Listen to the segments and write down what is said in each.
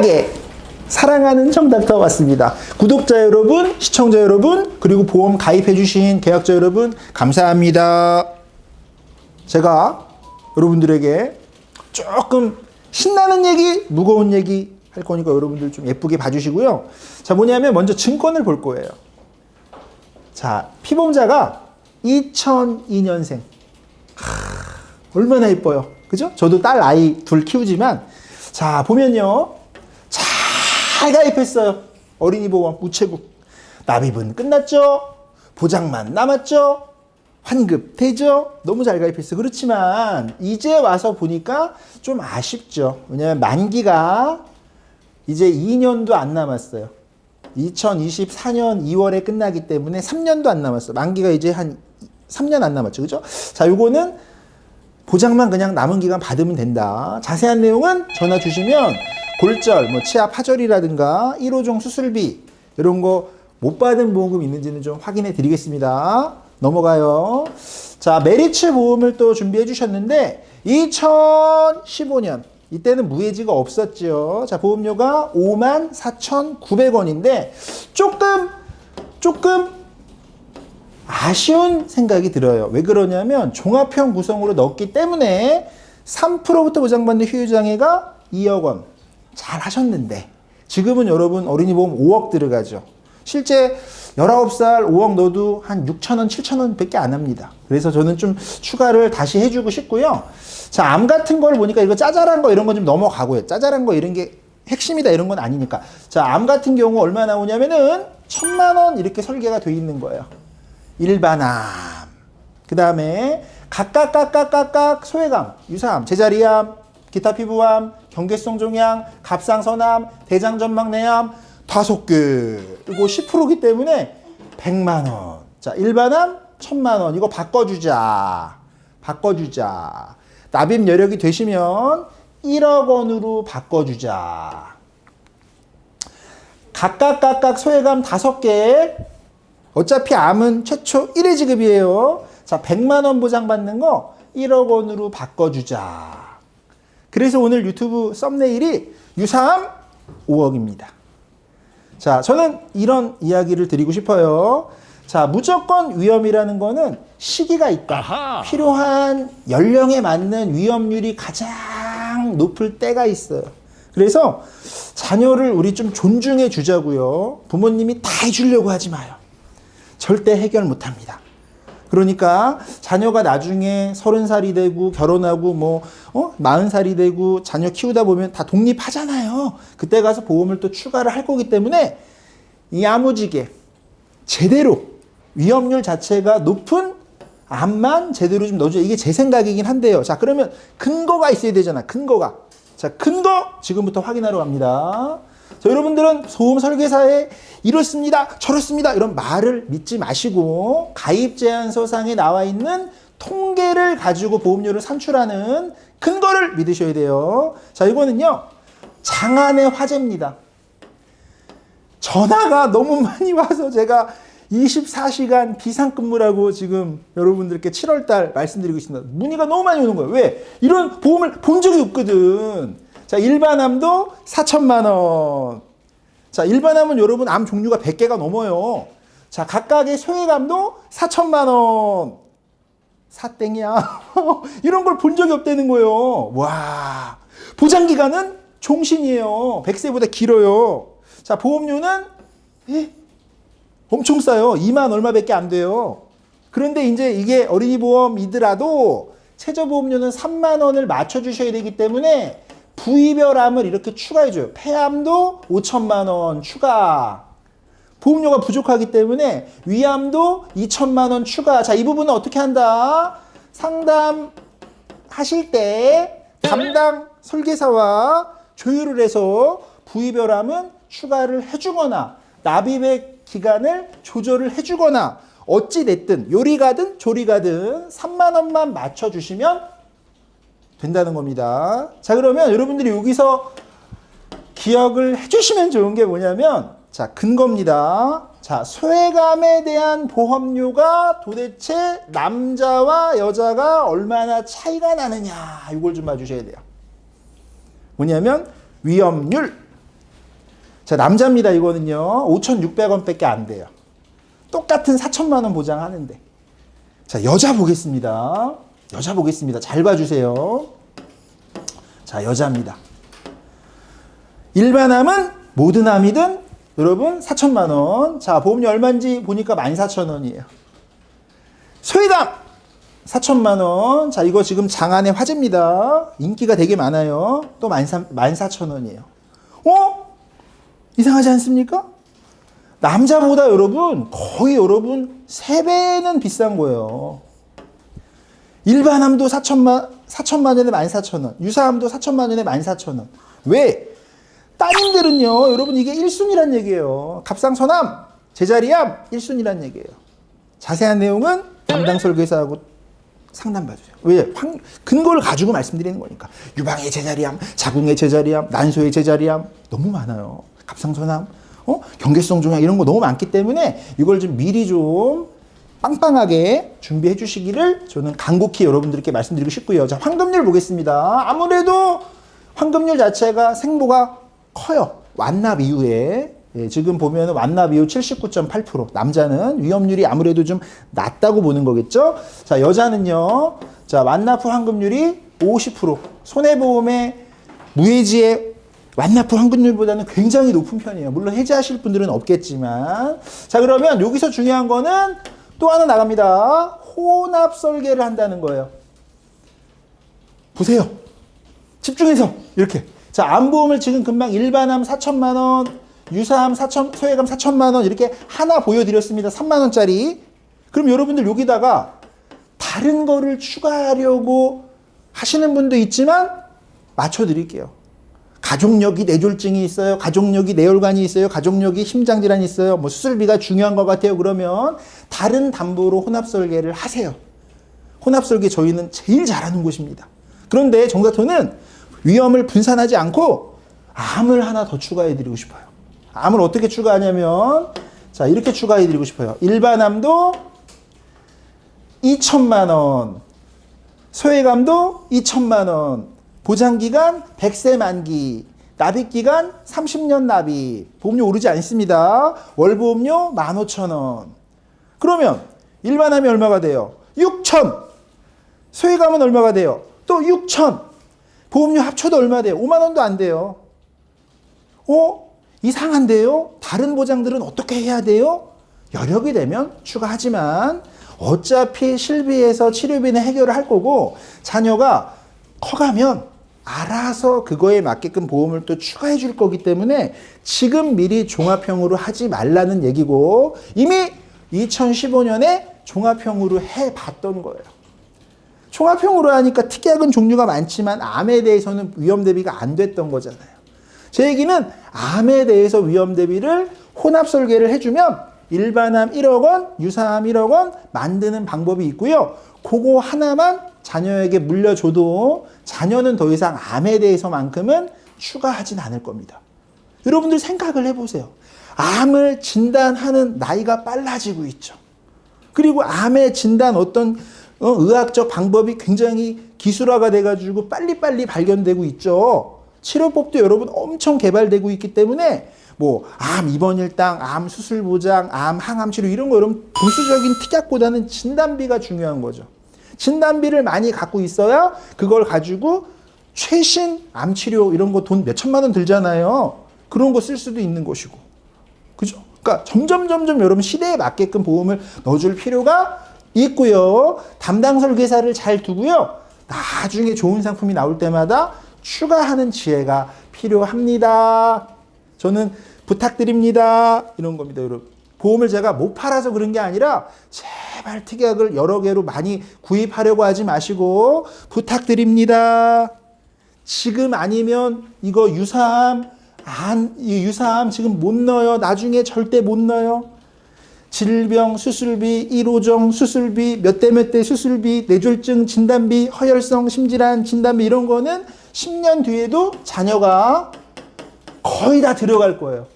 진하게 사랑하는 청닥터 왔습니다. 구독자 여러분, 시청자 여러분, 그리고 보험 가입해주신 계약자 여러분, 감사합니다. 제가 여러분들에게 조금 신나는 얘기, 무거운 얘기 할 거니까 여러분들 좀 예쁘게 봐주시고요. 자, 뭐냐면 먼저 증권을 볼 거예요. 자, 피보험자가 2002년생. 얼마나 예뻐요. 그죠? 저도 딸 아이 둘 키우지만, 자, 보면요. 잘 가입했어요. 어린이 보험, 우체국. 납입은 끝났죠? 보장만 남았죠? 환급 되죠? 너무 잘 가입했어요. 그렇지만, 이제 와서 보니까 좀 아쉽죠. 왜냐면 만기가 이제 2년도 안 남았어요. 2024년 2월에 끝나기 때문에 3년도 안 남았어요. 만기가 이제 한 3년 안 남았죠. 그죠? 자, 요거는 보장만 그냥 남은 기간 받으면 된다. 자세한 내용은 전화 주시면 골절, 뭐 치아 파절이라든가 1호종 수술비 이런 거 못 받은 보험금 있는지는 좀 확인해 드리겠습니다. 넘어가요. 자, 메리츠 보험을 또 준비해 주셨는데 2015년 이때는 무해지가 없었죠. 자, 보험료가 54,900원인데 조금 아쉬운 생각이 들어요. 왜 그러냐면 종합형 구성으로 넣었기 때문에 3%부터 보장받는 휴유장애가 2억 원. 잘 하셨는데 지금은 여러분 어린이 보험 5억 들어가죠. 실제 19살 5억 넣어도 한 6,000원, 7,000원 밖에 안 합니다. 그래서 저는 좀 추가를 다시 해주고 싶고요. 자, 암 같은 걸 보니까 이거 짜잘한 거 이런 거 좀 넘어가고요. 짜잘한 거 이런 게 핵심이다 이런 건 아니니까. 자, 암 같은 경우 얼마 나오냐면은 1,000만 원 이렇게 설계가 돼 있는 거예요. 일반암. 그 다음에 각각 소외감, 유사암, 제자리암, 기타 피부암, 경계성 종양, 갑상선암, 대장전막내암 5개. 이거 10%이기 때문에 100만 원. 자, 일반암 1,000만 원. 이거 바꿔주자. 납입 여력이 되시면 1억 원으로 바꿔주자. 각각 소외감 5개. 어차피 암은 최초 1회 지급이에요. 자, 100만 원 보장받는 거 1억 원으로 바꿔주자. 그래서 오늘 유튜브 썸네일이 유사암 5억입니다. 자, 저는 이런 이야기를 드리고 싶어요. 자, 무조건 위험이라는 거는 시기가 있다. 아하. 필요한 연령에 맞는 위험률이 가장 높을 때가 있어요. 그래서 자녀를 우리 좀 존중해 주자고요. 부모님이 다 해주려고 하지 마요. 절대 해결 못 합니다. 그러니까 자녀가 나중에 30살이 되고 결혼하고 40살이 되고 자녀 키우다 보면 다 독립하잖아요. 그때 가서 보험을 또 추가를 할 거기 때문에 야무지게 제대로 위험률 자체가 높은 암만 제대로 좀 넣어줘야 이게 제 생각이긴 한데요. 자, 그러면 근거가 있어야 되잖아. 근거가. 자, 근거 지금부터 확인하러 갑니다. 자, 여러분들은 보험 설계사에 이렇습니다, 저렇습니다 이런 말을 믿지 마시고 가입 제안서상에 나와 있는 통계를 가지고 보험료를 산출하는 근거를 믿으셔야 돼요. 자, 이거는요 장안의 화제입니다. 전화가 너무 많이 와서 제가 24시간 비상근무라고 지금 여러분들께 7월달 말씀드리고 있습니다. 문의가 너무 많이 오는 거예요. 왜? 이런 보험을 본 적이 없거든. 자, 일반암도 4,000만 원. 자, 일반암은 여러분 암 종류가 100개가 넘어요. 자, 각각의 소외감도 4,000만 원. 사땡이야. 이런 걸 본 적이 없다는 거예요. 와. 보장기간은 종신이에요. 100세보다 길어요. 자, 보험료는 엄청 싸요. 2만 얼마밖에 안 돼요. 그런데 이제 이게 어린이 보험이더라도 최저보험료는 3만 원을 맞춰주셔야 되기 때문에 부위별암을 이렇게 추가해줘요. 폐암도 5천만 원 추가. 보험료가 부족하기 때문에 위암도 2천만 원 추가. 자, 이 부분은 어떻게 한다? 상담하실 때 담당 설계사와 조율을 해서 부위별암은 추가를 해주거나 납입의 기간을 조절을 해주거나 어찌됐든 요리가든 조리가든 3만 원만 맞춰주시면 된다는 겁니다. 자, 그러면 여러분들이 여기서 기억을 해주시면 좋은 게 뭐냐면 자, 근거입니다. 자, 소외감에 대한 보험료가 도대체 남자와 여자가 얼마나 차이가 나느냐 이걸 좀 봐주셔야 돼요. 뭐냐면 위험률 자, 남자입니다. 이거는요. 5,600원밖에 안 돼요. 똑같은 4천만 원 보장하는데. 자, 여자 보겠습니다. 여자 보겠습니다. 잘 봐주세요. 자, 여자입니다. 일반암은 모든 암이든 여러분 4천만 원. 자, 보험료 얼마인지 보니까 14,000원이에요. 소외암 4천만 원. 자, 이거 지금 장안의 화제입니다. 인기가 되게 많아요. 또 14,000원이에요. 이상하지 않습니까? 남자보다 여러분 거의 여러분 3배는 비싼 거예요. 일반암도 4천만 원에 14,000원, 유사암도 4천만 원에 14,000원. 왜? 따님들은요, 여러분 이게 1순위란 얘기예요. 갑상선암, 제자리암 1순위란 얘기예요. 자세한 내용은 담당 설계사하고 상담 봐주세요. 왜? 근거를 가지고 말씀드리는 거니까. 유방의 제자리암, 자궁의 제자리암, 난소의 제자리암 너무 많아요. 갑상선암, 경계성 종양 이런 거 너무 많기 때문에 이걸 좀 미리 좀 빵빵하게 준비해 주시기를 저는 간곡히 여러분들께 말씀드리고 싶고요. 자, 환급률 보겠습니다. 아무래도 환급률 자체가 생보가 커요. 완납 이후에. 예, 지금 보면 완납 이후 79.8%. 남자는 위험률이 아무래도 좀 낮다고 보는 거겠죠. 자, 여자는요. 자, 완납 후 환급률이 50%. 손해보험의 무해지의 완납 후 환급률보다는 굉장히 높은 편이에요. 물론 해지하실 분들은 없겠지만. 자, 그러면 여기서 중요한 거는 또 하나 나갑니다. 혼합 설계를 한다는 거예요. 보세요. 집중해서 이렇게. 자, 암보험을 지금 금방 일반암 4천만 원, 유사암 4천, 소외암 4천만 원 이렇게 하나 보여드렸습니다. 3만 원짜리. 그럼 여러분들 여기다가 다른 거를 추가하려고 하시는 분도 있지만 맞춰드릴게요. 가족력이 뇌졸중이 있어요. 가족력이 뇌혈관이 있어요. 가족력이 심장질환이 있어요. 뭐 수술비가 중요한 것 같아요. 그러면 다른 담보로 혼합설계를 하세요. 혼합설계 저희는 제일 잘하는 곳입니다. 그런데 정다토는 위험을 분산하지 않고 암을 하나 더 추가해드리고 싶어요. 암을 어떻게 추가하냐면 자, 이렇게 추가해드리고 싶어요. 일반암도 2천만 원, 소외암도 2천만 원, 보장기간 100세 만기, 납입기간 30년 납입, 보험료 오르지 않습니다. 월보험료 15,000원. 그러면 일반암이 얼마가 돼요? 6천. 소외감은 얼마가 돼요? 또 6천. 보험료 합쳐도 얼마 돼요? 5만 원도 안 돼요. 이상한데요? 다른 보장들은 어떻게 해야 돼요? 여력이 되면 추가하지만 어차피 실비에서 치료비는 해결을 할 거고 자녀가 커가면 알아서 그거에 맞게끔 보험을 또 추가해 줄 거기 때문에 지금 미리 종합형으로 하지 말라는 얘기고 이미 2015년에 종합형으로 해봤던 거예요. 종합형으로 하니까 특약은 종류가 많지만 암에 대해서는 위험 대비가 안 됐던 거잖아요. 제 얘기는 암에 대해서 위험 대비를 혼합 설계를 해주면 일반암 1억 원, 유사암 1억 원 만드는 방법이 있고요. 그거 하나만 자녀에게 물려줘도 자녀는 더 이상 암에 대해서만큼은 추가하진 않을 겁니다. 여러분들 생각을 해보세요. 암을 진단하는 나이가 빨라지고 있죠. 그리고 암의 진단 어떤 의학적 방법이 굉장히 기술화가 돼가지고 빨리빨리 발견되고 있죠. 치료법도 여러분 엄청 개발되고 있기 때문에 뭐 암 입원일당, 암 수술 보장, 암 항암 치료 이런 거 여러분 부수적인 특약보다는 진단비가 중요한 거죠. 진단비를 많이 갖고 있어야 그걸 가지고 최신 암 치료 이런 거 돈 몇천만 원 들잖아요. 그런 거 쓸 수도 있는 것이고. 그죠? 그러니까 점점 여러분 시대에 맞게끔 보험을 넣어줄 필요가 있고요. 담당 설계사를 잘 두고요. 나중에 좋은 상품이 나올 때마다 추가하는 지혜가 필요합니다. 저는 부탁드립니다. 이런 겁니다, 여러분. 보험을 제가 못 팔아서 그런 게 아니라 제발 특약을 여러 개로 많이 구입하려고 하지 마시고 부탁드립니다. 지금 아니면 이거 유사암 지금 못 넣어요. 나중에 절대 못 넣어요. 질병 수술비, 1호종 수술비, 몇 대 수술비, 뇌졸중 진단비, 허혈성 심질환 진단비 이런 거는 10년 뒤에도 자녀가 거의 다 들어갈 거예요.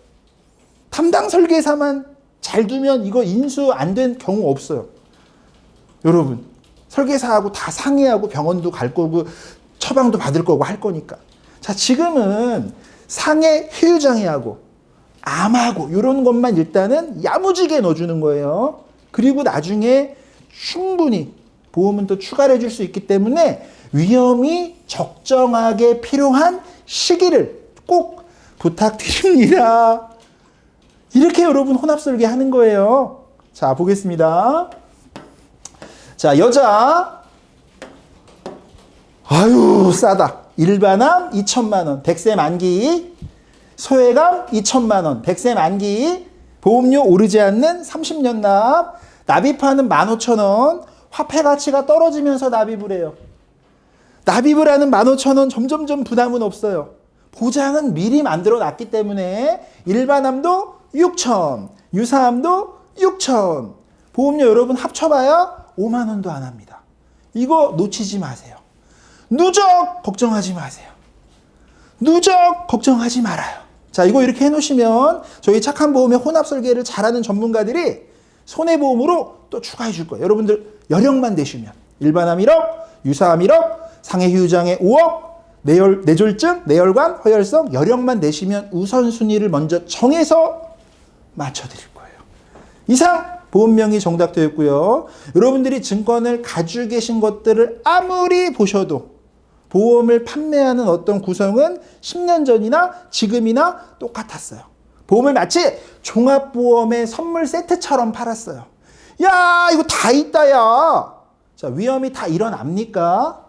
담당 설계사만 잘 두면 이거 인수 안 된 경우 없어요. 여러분, 설계사하고 다 상의하고 병원도 갈 거고 처방도 받을 거고 할 거니까. 자, 지금은 상해 효율장애하고 암하고 이런 것만 일단은 야무지게 넣어주는 거예요. 그리고 나중에 충분히 보험은 또 추가를 해줄 수 있기 때문에 위험이 적정하게 필요한 시기를 꼭 부탁드립니다. 이렇게 여러분 혼합설계 하는 거예요. 자, 보겠습니다. 자, 여자. 아유, 싸다. 일반암 2천만 원, 100세 만기. 소외감 2천만 원, 100세 만기. 보험료 오르지 않는 30년 납. 납입하는 15,000원. 화폐 가치가 떨어지면서 납입을 해요. 납입을 하는 15,000원 점점점 부담은 없어요. 보장은 미리 만들어 놨기 때문에 일반암도 6,000, 유사암도 6,000. 보험료 여러분 합쳐봐야 5만 원도 안 합니다. 이거 놓치지 마세요. 누적 걱정하지 마세요. 누적 걱정하지 말아요. 자, 이거 이렇게 해놓으시면 저희 착한 보험의 혼합 설계를 잘하는 전문가들이 손해보험으로 또 추가해 줄 거예요. 여러분들 여력만 내시면 일반암 1억, 유사암 1억, 상해휴유장애 5억, 뇌졸중, 뇌혈관, 허혈성, 여력만 내시면 우선순위를 먼저 정해서 맞춰드릴 거예요. 이상 보험명의 정답되었고요. 여러분들이 증권을 가지고 계신 것들을 아무리 보셔도 보험을 판매하는 어떤 구성은 10년 전이나 지금이나 똑같았어요. 보험을 마치 종합보험의 선물 세트처럼 팔았어요. 야, 이거 다 있다, 야. 자, 위험이 다 일어납니까?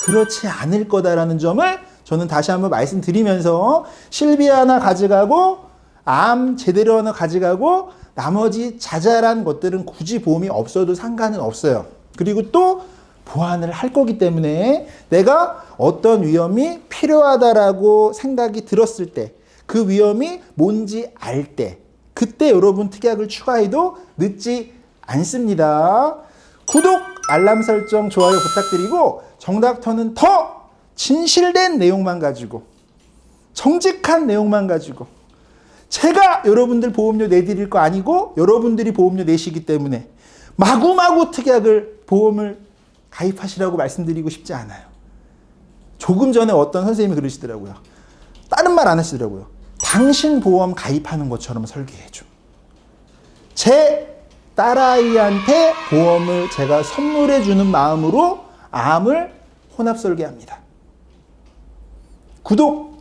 그렇지 않을 거다라는 점을 저는 다시 한번 말씀드리면서 실비 하나 가져가고 암 제대로 하나 가져가고 나머지 자잘한 것들은 굳이 보험이 없어도 상관은 없어요. 그리고 또 보완을 할 거기 때문에 내가 어떤 위험이 필요하다라고 생각이 들었을 때 그 위험이 뭔지 알 때 그때 여러분 특약을 추가해도 늦지 않습니다. 구독, 알람 설정, 좋아요 부탁드리고 정닥터는 더 진실된 내용만 가지고 정직한 내용만 가지고 제가 여러분들 보험료 내드릴 거 아니고 여러분들이 보험료 내시기 때문에 마구마구 특약을 보험을 가입하시라고 말씀드리고 싶지 않아요. 조금 전에 어떤 선생님이 그러시더라고요. 다른 말 안 하시더라고요. 당신 보험 가입하는 것처럼 설계해줘. 제 딸아이한테 보험을 제가 선물해주는 마음으로 암을 혼합 설계합니다. 구독,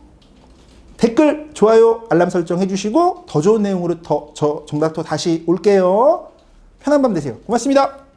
댓글, 좋아요, 알람 설정 해주시고 더 좋은 내용으로 정답도 다시 올게요. 편한 밤 되세요. 고맙습니다.